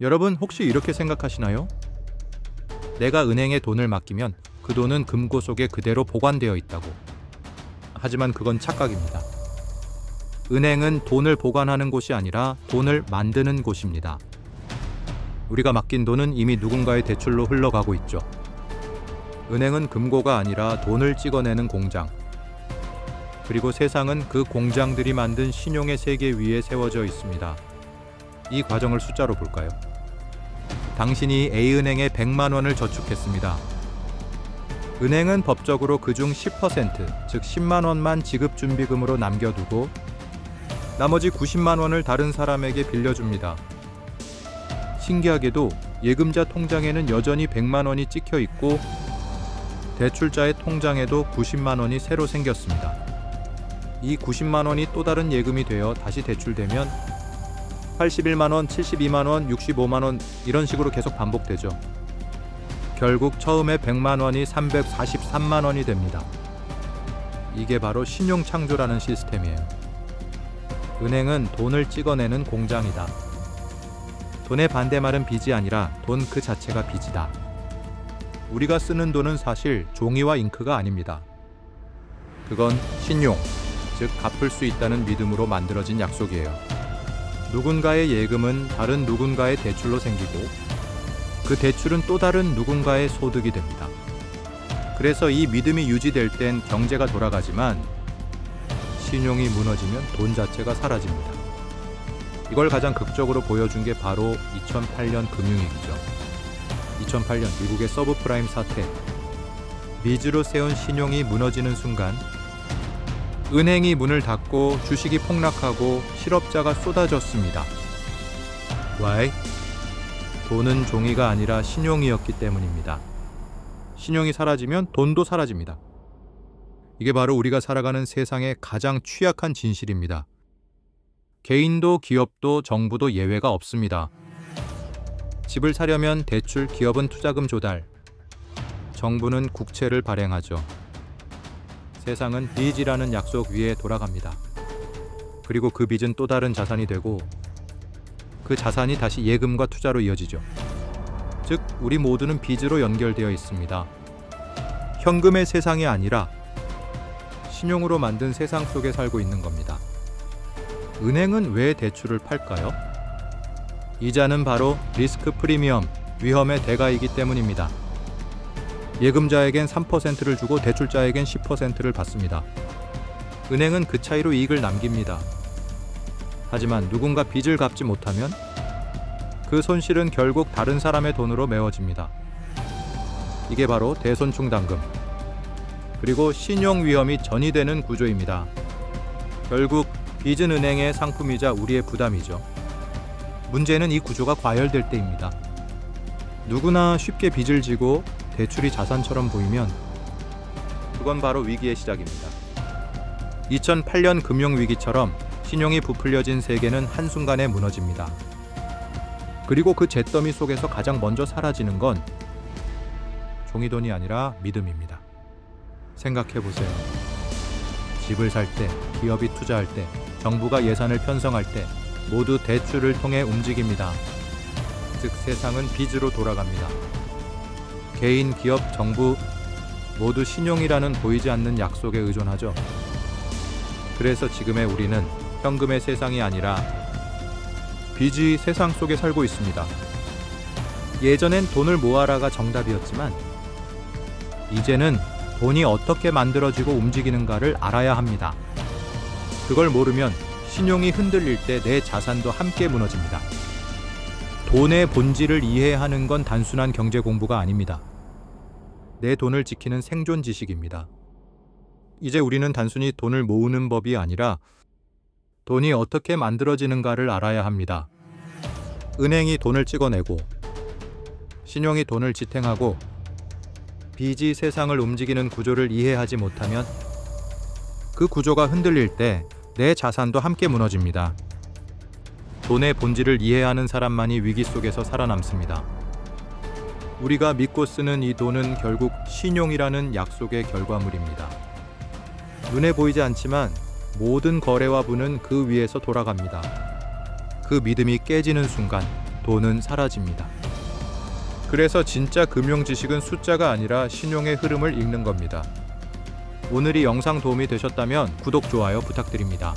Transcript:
여러분 혹시 이렇게 생각하시나요? 내가 은행에 돈을 맡기면 그 돈은 금고 속에 그대로 보관되어 있다고. 하지만 그건 착각입니다. 은행은 돈을 보관하는 곳이 아니라 돈을 만드는 곳입니다. 우리가 맡긴 돈은 이미 누군가의 대출로 흘러가고 있죠. 은행은 금고가 아니라 돈을 찍어내는 공장. 그리고 세상은 그 공장들이 만든 신용의 세계 위에 세워져 있습니다. 이 과정을 숫자로 볼까요? 당신이 A은행에 100만 원을 저축했습니다. 은행은 법적으로 그중 10%, 즉 10만 원만 지급준비금으로 남겨두고 나머지 90만 원을 다른 사람에게 빌려줍니다. 신기하게도 예금자 통장에는 여전히 100만 원이 찍혀 있고 대출자의 통장에도 90만 원이 새로 생겼습니다. 이 90만 원이 또 다른 예금이 되어 다시 대출되면 81만 원, 72만 원, 65만 원 이런 식으로 계속 반복되죠. 결국 처음에 100만 원이 343만 원이 됩니다. 이게 바로 신용창조라는 시스템이에요. 은행은 돈을 찍어내는 공장이다. 돈의 반대말은 빚이 아니라 돈 그 자체가 빚이다. 우리가 쓰는 돈은 사실 종이와 잉크가 아닙니다. 그건 신용, 즉 갚을 수 있다는 믿음으로 만들어진 약속이에요. 누군가의 예금은 다른 누군가의 대출로 생기고 그 대출은 또 다른 누군가의 소득이 됩니다. 그래서 이 믿음이 유지될 땐 경제가 돌아가지만 신용이 무너지면 돈 자체가 사라집니다. 이걸 가장 극적으로 보여준 게 바로 2008년 금융위기죠. 2008년 미국의 서브프라임 사태. 미즈로 세운 신용이 무너지는 순간 은행이 문을 닫고 주식이 폭락하고 실업자가 쏟아졌습니다. Why? 돈은 종이가 아니라 신용이었기 때문입니다. 신용이 사라지면 돈도 사라집니다. 이게 바로 우리가 살아가는 세상의 가장 취약한 진실입니다. 개인도 기업도 정부도 예외가 없습니다. 집을 사려면 대출, 기업은 투자금 조달, 정부는 국채를 발행하죠. 세상은 빚이라는 약속 위에 돌아갑니다. 그리고 그 빚은 또 다른 자산이 되고 그 자산이 다시 예금과 투자로 이어지죠. 즉 우리 모두는 빚으로 연결되어 있습니다. 현금의 세상이 아니라 신용으로 만든 세상 속에 살고 있는 겁니다. 은행은 왜 대출을 팔까요? 이자는 바로 리스크 프리미엄, 위험의 대가이기 때문입니다. 예금자에겐 3%를 주고 대출자에겐 10%를 받습니다. 은행은 그 차이로 이익을 남깁니다. 하지만 누군가 빚을 갚지 못하면 그 손실은 결국 다른 사람의 돈으로 메워집니다. 이게 바로 대손충당금, 그리고 신용 위험이 전이되는 구조입니다. 결국 빚은 은행의 상품이자 우리의 부담이죠. 문제는 이 구조가 과열될 때입니다. 누구나 쉽게 빚을 지고 대출이 자산처럼 보이면 그건 바로 위기의 시작입니다. 2008년 금융위기처럼 신용이 부풀려진 세계는 한순간에 무너집니다. 그리고 그 잿더미 속에서 가장 먼저 사라지는 건 종이돈이 아니라 믿음입니다. 생각해보세요. 집을 살 때, 기업이 투자할 때, 정부가 예산을 편성할 때 모두 대출을 통해 움직입니다. 즉 세상은 빚으로 돌아갑니다. 개인, 기업, 정부 모두 신용이라는 보이지 않는 약속에 의존하죠. 그래서 지금의 우리는 현금의 세상이 아니라 빚의 세상 속에 살고 있습니다. 예전엔 돈을 모아라가 정답이었지만 이제는 돈이 어떻게 만들어지고 움직이는가를 알아야 합니다. 그걸 모르면 신용이 흔들릴 때 내 자산도 함께 무너집니다. 돈의 본질을 이해하는 건 단순한 경제 공부가 아닙니다. 내 돈을 지키는 생존 지식입니다. 이제 우리는 단순히 돈을 모으는 법이 아니라 돈이 어떻게 만들어지는가를 알아야 합니다. 은행이 돈을 찍어내고 신용이 돈을 지탱하고 빚이 세상을 움직이는 구조를 이해하지 못하면 그 구조가 흔들릴 때 내 자산도 함께 무너집니다. 돈의 본질을 이해하는 사람만이 위기 속에서 살아남습니다. 우리가 믿고 쓰는 이 돈은 결국 신용이라는 약속의 결과물입니다. 눈에 보이지 않지만 모든 거래와 부는 그 위에서 돌아갑니다. 그 믿음이 깨지는 순간 돈은 사라집니다. 그래서 진짜 금융 지식은 숫자가 아니라 신용의 흐름을 읽는 겁니다. 오늘 이 영상 도움이 되셨다면 구독, 좋아요 부탁드립니다.